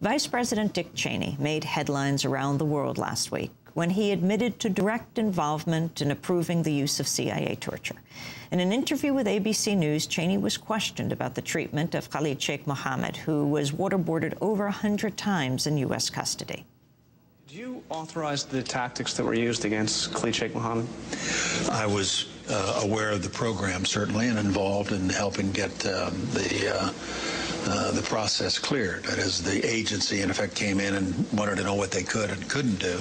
Vice President Dick Cheney made headlines around the world last week when he admitted to direct involvement in approving the use of CIA torture. In an interview with ABC News, Cheney was questioned about the treatment of Khalid Sheikh Mohammed, who was waterboarded over 100 times in U.S. custody. Did you authorize the tactics that were used against Khalid Sheikh Mohammed? I was aware of the program, certainly, and involved in helping get the process cleared. That is, the agency, in effect, came in and wanted to know what they could and couldn't do.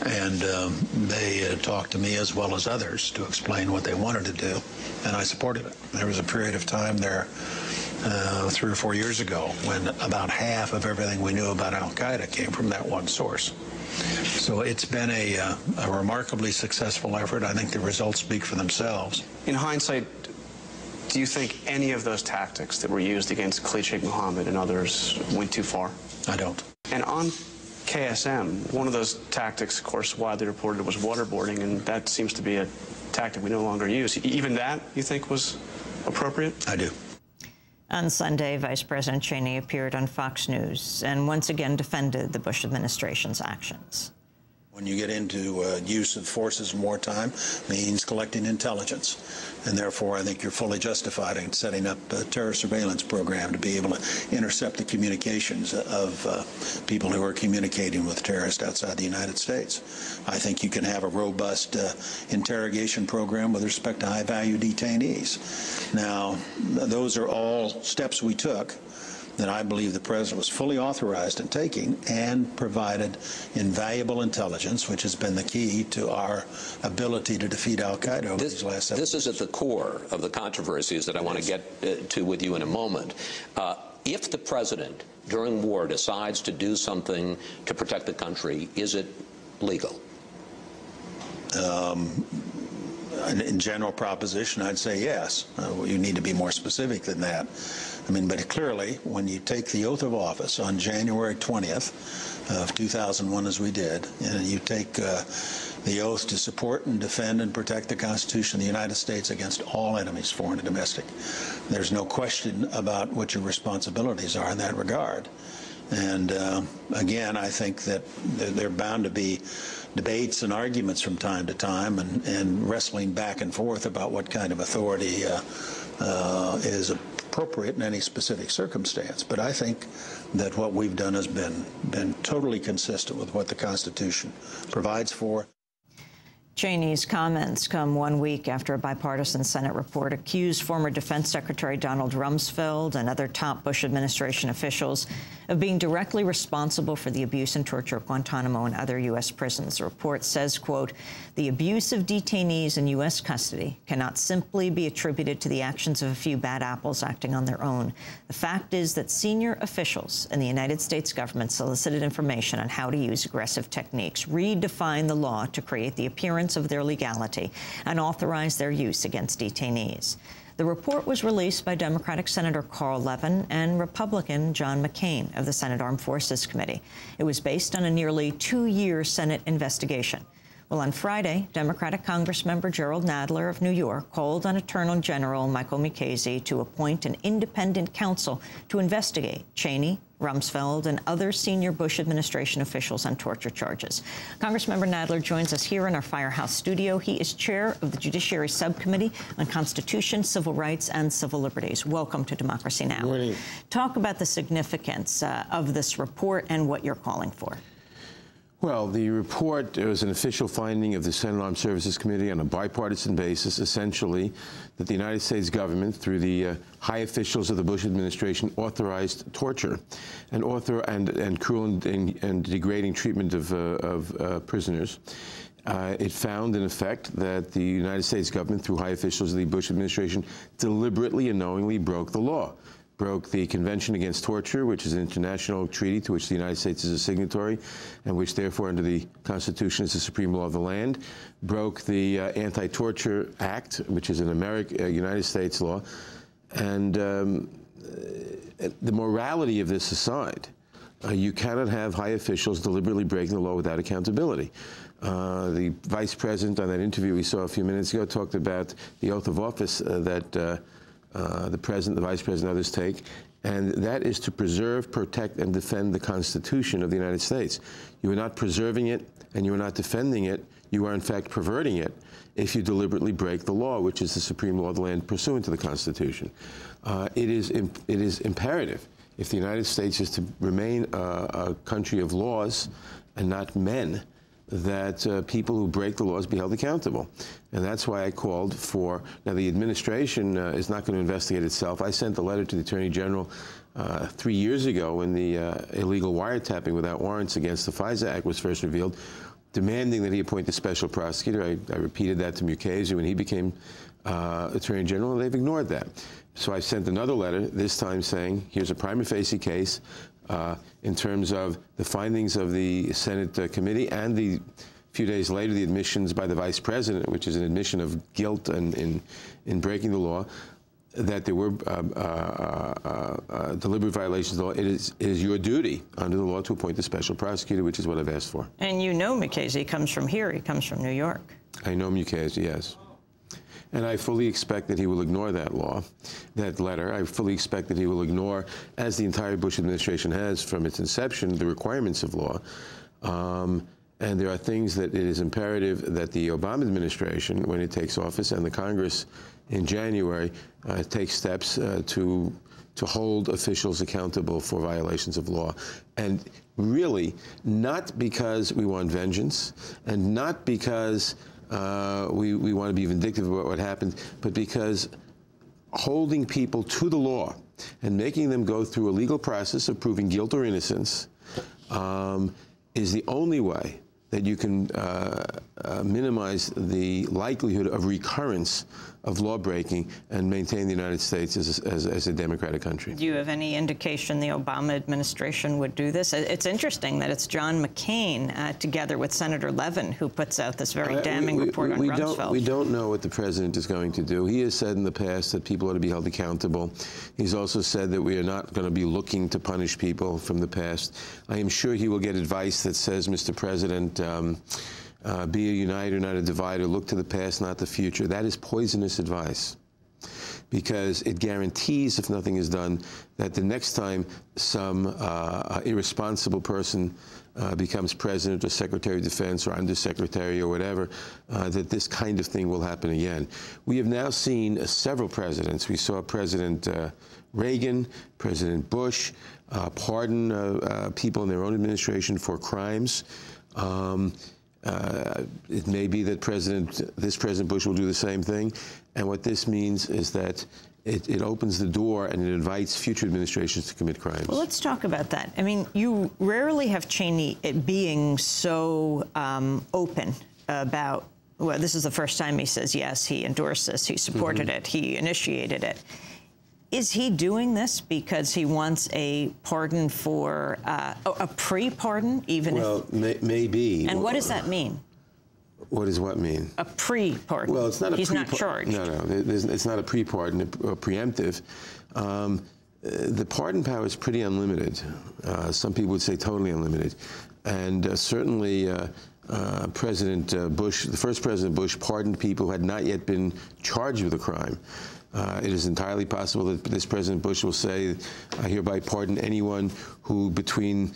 And they talked to me as well as others to explain what they wanted to do, and I supported it. There was a period of time there 3 or 4 years ago when about half of everything we knew about al-Qaeda came from that one source. So it's been a remarkably successful effort. I think the results speak for themselves. In hindsight, do you think any of those tactics that were used against Khalid Sheikh Mohammed and others went too far? I don't. And on KSM, one of those tactics, of course, widely reported was waterboarding, and that seems to be a tactic we no longer use. Even that, you think, was appropriate? I do. On Sunday, Vice President Cheney appeared on Fox News and once again defended the Bush administration's actions. When you get into use of forces in wartime, means collecting intelligence. And therefore, I think you're fully justified in setting up a terror surveillance program to be able to intercept the communications of people who are communicating with terrorists outside the United States. I think you can have a robust interrogation program with respect to high-value detainees. Now, those are all steps we took that I believe the President was fully authorized in taking and provided invaluable intelligence, which has been the key to our ability to defeat al-Qaeda over these last 7 years. This is at the core of the controversies that I want to get to with you in a moment. If the President, during war, decides to do something to protect the country, is it legal? In general proposition, I'd say yes. You need to be more specific than that. I mean, but clearly, when you take the oath of office on January 20th of 2001, as we did, and you take the oath to support and defend and protect the Constitution of the United States against all enemies, foreign and domestic, there's no question about what your responsibilities are in that regard. And again, I think that there are bound to be debates and arguments from time to time and wrestling back and forth about what kind of authority is appropriate in any specific circumstance. But I think that what we've done has been totally consistent with what the Constitution provides for. Cheney's comments come 1 week after a bipartisan Senate report accused former Defense Secretary Donald Rumsfeld and other top Bush administration officials of being directly responsible for the abuse and torture of Guantanamo and other U.S. prisons. The report says, quote, "The abuse of detainees in U.S. custody cannot simply be attributed to the actions of a few bad apples acting on their own. The fact is that senior officials in the United States government solicited information on how to use aggressive techniques, redefine the law to create the appearance of their legality, and authorize their use against detainees." The report was released by Democratic Senator Carl Levin and Republican John McCain of the Senate Armed Forces Committee. It was based on a nearly 2-year Senate investigation. Well, on Friday, Democratic Congressmember Jerrold Nadler of New York called on Attorney General Michael Mukasey to appoint an independent counsel to investigate Cheney, Rumsfeld, and other senior Bush administration officials on torture charges. Congressmember Nadler joins us here in our Firehouse studio. He is chair of the Judiciary Subcommittee on Constitution, Civil Rights, and Civil Liberties. Welcome to Democracy Now! Good morning. Talk about the significance of this report and what you're calling for. Well, the report was an official finding of the Senate Armed Services Committee on a bipartisan basis, essentially, that the United States government, through the high officials of the Bush administration, authorized torture and cruel and degrading treatment of prisoners. It found, in effect, that the United States government, through high officials of the Bush administration, deliberately and knowingly broke the law. Broke the Convention Against Torture, which is an international treaty to which the United States is a signatory, and which, therefore, under the Constitution is the supreme law of the land. Broke the Anti-Torture Act, which is an United States law. And the morality of this aside, you cannot have high officials deliberately breaking the law without accountability. The Vice President, on that interview we saw a few minutes ago, talked about the oath of office that the President, the Vice President, and others take. And that is to preserve, protect, and defend the Constitution of the United States. You are not preserving it, and you are not defending it. You are, in fact, perverting it if you deliberately break the law, which is the supreme law of the land pursuant to the Constitution. It is imperative, if the United States is to remain a country of laws and not men, that people who break the laws be held accountable. And that's why I called for, now the administration is not going to investigate itself. I sent a letter to the Attorney General 3 years ago when the illegal wiretapping without warrants against the FISA Act was first revealed, demanding that he appoint a special prosecutor. I repeated that to Mukasey when he became Attorney General, and they've ignored that. So I sent another letter, this time saying, here's a prima facie case in terms of the findings of the Senate committee and a few days later, the admissions by the Vice President, which is an admission of guilt in breaking the law, that there were deliberate violations of the law. It is your duty under the law to appoint a special prosecutor, which is what I've asked for. And you know Mukasey comes from here. He comes from New York. I know Mukasey, yes. And I fully expect that he will ignore that law, that letter. I fully expect that he will ignore, as the entire Bush administration has from its inception, the requirements of law. And there are things that it is imperative that the Obama administration, when it takes office, and the Congress in January, take steps to hold officials accountable for violations of law. And really, not because we want vengeance, and not because we want to be vindictive about what happened, but because holding people to the law and making them go through a legal process of proving guilt or innocence is the only way that you can minimize the likelihood of recurrence of law-breaking and maintain the United States as a democratic country. Do you have any indication the Obama administration would do this? It's interesting that it's John McCain, together with Senator Levin, who puts out this very damning report on Rumsfeld. We don't know what the president is going to do. He has said in the past that people ought to be held accountable. He's also said that we are not going to be looking to punish people from the past. I am sure he will get advice that says, Mr. President, be a uniter, not a divider. Look to the past, not the future. That is poisonous advice, because it guarantees, if nothing is done, that the next time some irresponsible person becomes president or secretary of defense or undersecretary or whatever, that this kind of thing will happen again. We have now seen several presidents. We saw President Reagan, President Bush pardon people in their own administration for crimes. It may be that this President Bush will do the same thing. And what this means is that it opens the door and it invites future administrations to commit crimes. Well, let's talk about that. I mean, you rarely have Cheney being so open about, well, this is the first time he says, yes, he endorsed this, he supported it, he initiated it. Is he doing this because he wants a pardon for a pre-pardon, even well, if... maybe. And what does that mean? What does what mean? A pre-pardon. Well, it's not a He's not charged. No, it's not a pre-pardon, or preemptive. The pardon power is pretty unlimited. Some people would say totally unlimited. And certainly President Bush, the first President Bush, pardoned people who had not yet been charged with a crime. It is entirely possible that this President Bush will say, I hereby pardon anyone who between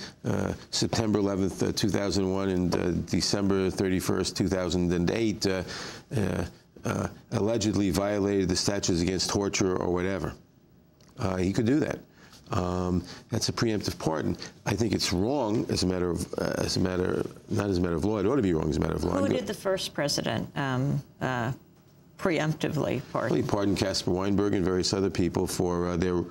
September 11th, 2001 and December 31st, 2008 allegedly violated the statutes against torture or whatever. He could do that. That's a preemptive pardon. I think it's wrong not as a matter of law. It ought to be wrong as a matter of law. Who did the first president preemptively pardon? Well, he pardoned Caspar Weinberg and various other people for their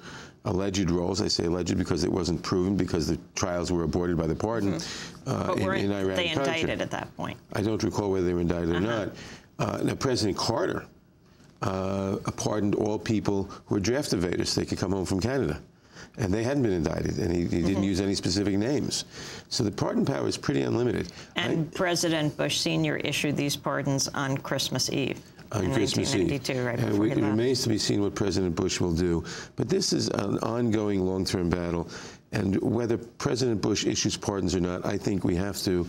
alleged roles. I say alleged because it wasn't proven, because the trials were aborted by the pardon But in Iran. Were they indicted at that point? I don't recall whether they were indicted or not. Now, President Carter pardoned all people who were draft evaders. They could come home from Canada. And they hadn't been indicted, and he didn't use any specific names. So the pardon power is pretty unlimited. And President Bush Sr. issued these pardons on Christmas Eve. On Christmas Eve. Right, and it remains to be seen what President Bush will do. But this is an ongoing long-term battle. And whether President Bush issues pardons or not, I think we have to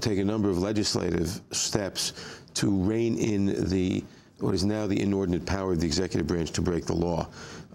take a number of legislative steps to rein in what is now the inordinate power of the executive branch to break the law.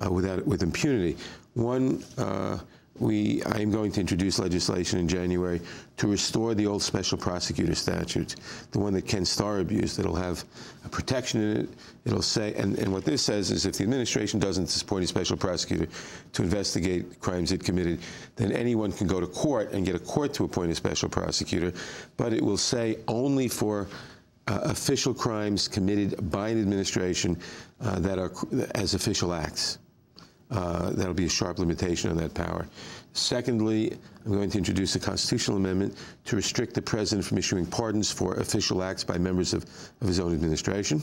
with impunity. One, I am going to introduce legislation in January to restore the old special prosecutor statute, the one that Ken Starr abused. It'll have a protection in it. It'll say, and what this says is if the administration doesn't appoint a special prosecutor to investigate crimes it committed, then anyone can go to court and get a court to appoint a special prosecutor. But it will say only for official crimes committed by an administration that are as official acts. That'll be a sharp limitation on that power. Secondly, I'm going to introduce a constitutional amendment to restrict the president from issuing pardons for official acts by members of his own administration.